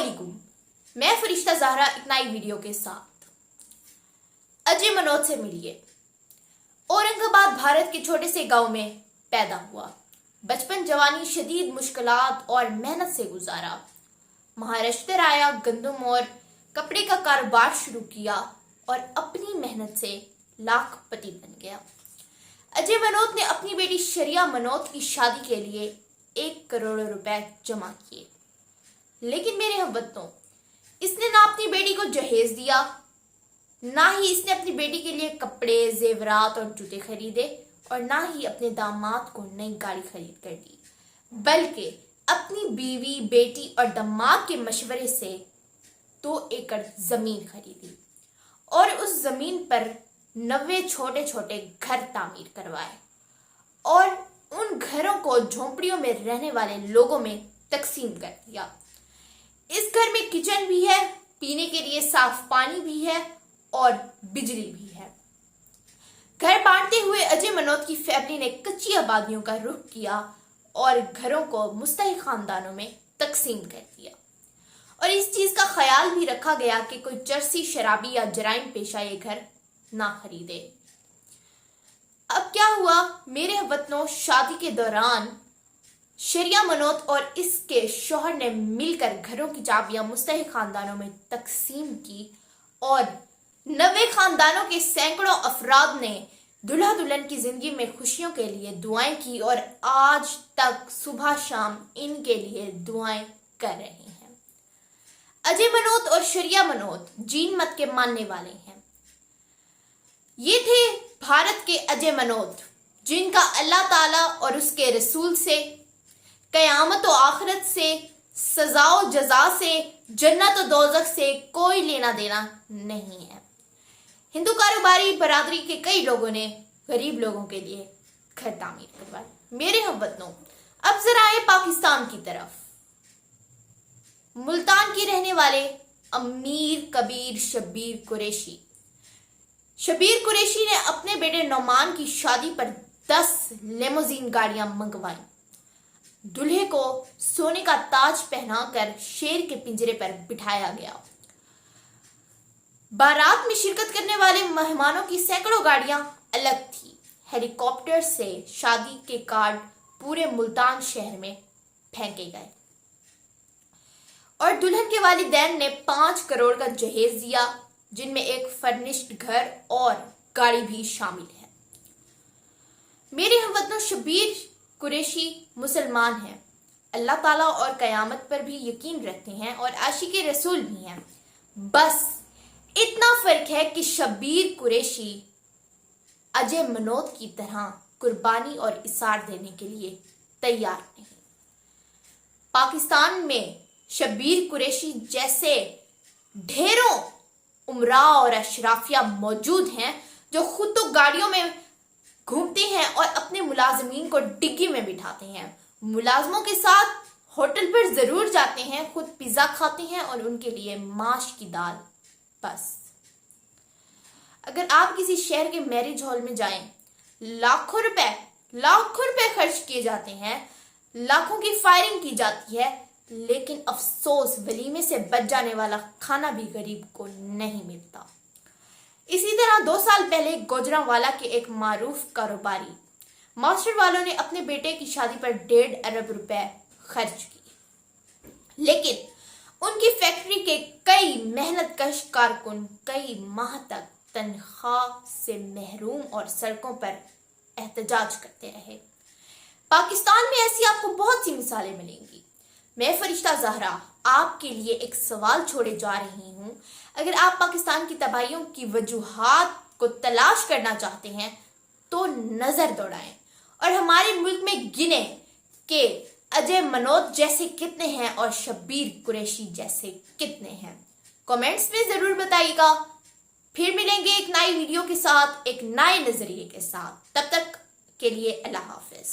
अस्सलामुअलैकुम, मैं फरिश्ता ज़हरा एक नई वीडियो के साथ। अजय मनोज से मिलिए। औरंगाबाद भारत के छोटे से गांव में पैदा हुआ। बचपन जवानी शदीद मुश्किलात और मेहनत से गुजारा। महाराष्ट्र आया, गंदम और कपड़े का कारोबार शुरू किया और अपनी मेहनत से लाखपति बन गया। अजय मनोज ने अपनी बेटी शरिया मनोज की शादी के लिए 1 करोड़ रुपए जमा किए, लेकिन मेरे हमवतनों, इसने ना अपनी बेटी को जहेज दिया, ना ही इसने अपनी बेटी के लिए कपड़े, जेवरात और जूते खरीदे, और ना ही अपने दामाद को नई गाड़ी खरीद कर दी, बल्कि अपनी बीवी, बेटी और दामाद के मशवरे से 2 एकड़ जमीन खरीदी और उस जमीन पर 90 छोटे छोटे घर तामीर करवाए और उन घरों को झोंपड़ियों में रहने वाले लोगों में तकसीम कर दिया। इस घर में किचन भी है, पीने के लिए साफ पानी भी है और बिजली भी है। घर बांटते हुए अजय मनोज की फैमिली ने कच्ची आबादियों का रुख किया और घरों को मुस्तहिक खानदानों में तकसीम कर दिया, और इस चीज का ख्याल भी रखा गया कि कोई चरसी, शराबी या जराइम पेशा ये घर ना खरीदे। अब क्या हुआ मेरे वतनों, शादी के दौरान शरिया मनोज और इसके शौहर ने मिलकर घरों की चाबियां मुस्तहिक खानदानों में तकसीम की और 90 खानदानों के सैकड़ों अफराद ने दुल्हा दुल्हन की जिंदगी में खुशियों के लिए दुआएं की और आज तक सुबह शाम इनके लिए दुआएं कर रहे हैं। अजय मनोज और शरिया मनोज जीन मत के मानने वाले हैं। ये थे भारत के अजय मनोज, जिनका अल्लाह ताला और उसके रसूल से, कयामत और आखिरत से, सजा और जजा से, जन्नत और दोज़ख से कोई लेना देना नहीं है। हिंदू कारोबारी बरादरी के कई लोगों ने गरीब लोगों के लिए घर तामीर करवाए। मेरे हमवतनों, अब जरा आए पाकिस्तान की तरफ। मुल्तान के रहने वाले अमीर कबीर शब्बीर कुरैशी। शब्बीर कुरैशी ने अपने बेटे नौमान की शादी पर 10 लिमोजीन गाड़ियां मंगवाई। दूल्हे को सोने का ताज पहनाकर शेर के पिंजरे पर बिठाया गया। बारात में शिरकत करने वाले मेहमानों की सैकड़ों गाड़ियां अलग थी। हेलीकॉप्टर से शादी के कार्ड पूरे मुल्तान शहर में फेंके गए और दुल्हन के वालिदैन ने 5 करोड़ का जहेज दिया, जिनमें एक फर्निश्ड घर और गाड़ी भी शामिल है। मेरे हमवतनों, शब्बीर कुरैशी मुसलमान हैं, अल्लाह ताला और कयामत पर भी यकीन रखते हैं और आशिक रसूल भी हैं। बस इतना फर्क है कि शब्बीर कुरैशी अजय मनोज की तरह कुर्बानी और इसार देने के लिए तैयार नहीं। पाकिस्तान में शब्बीर कुरैशी जैसे ढेरों उमरा और अशराफिया मौजूद हैं, जो खुद तो गाड़ियों में घूमते हैं और अपने मुलाजमीन को डिग्गी में बिठाते हैं। मुलाजमों के साथ होटल पर जरूर जाते हैं, खुद पिज्जा खाते हैं और उनके लिए माश की दाल बस। अगर आप किसी शहर के मैरिज हॉल में जाएं, लाखों रुपए खर्च किए जाते हैं, लाखों की फायरिंग की जाती है, लेकिन अफसोस वलीमे से बच जाने वाला खाना भी गरीब को नहीं मिलता। इसी तरह 2 साल पहले गुजरांवाला के एक मारूफ कारोबारी मास्टर वालों ने अपने बेटे की शादी पर 1.5 अरब रुपए खर्च किए, लेकिन उनकी फैक्ट्री के कई मेहनतकश कारकुन कई माह तक तनख्वाह से महरूम और सड़कों पर एहतजाज करते रहे। पाकिस्तान में ऐसी आपको बहुत सी मिसालें मिलेंगी। मैं फरिश्ता ज़हरा आपके लिए एक सवाल छोड़े जा रही हूँ। अगर आप पाकिस्तान की तबाहियों की वजूहात को तलाश करना चाहते हैं तो नजर दौड़ाएं और हमारे मुल्क में गिने कि अजय मनोज जैसे कितने हैं और शब्बीर कुरैशी जैसे कितने हैं। कमेंट्स में जरूर बताइएगा। फिर मिलेंगे एक नई वीडियो के साथ, एक नए नजरिए के साथ। तब तक के लिए अल्लाह हाफिज।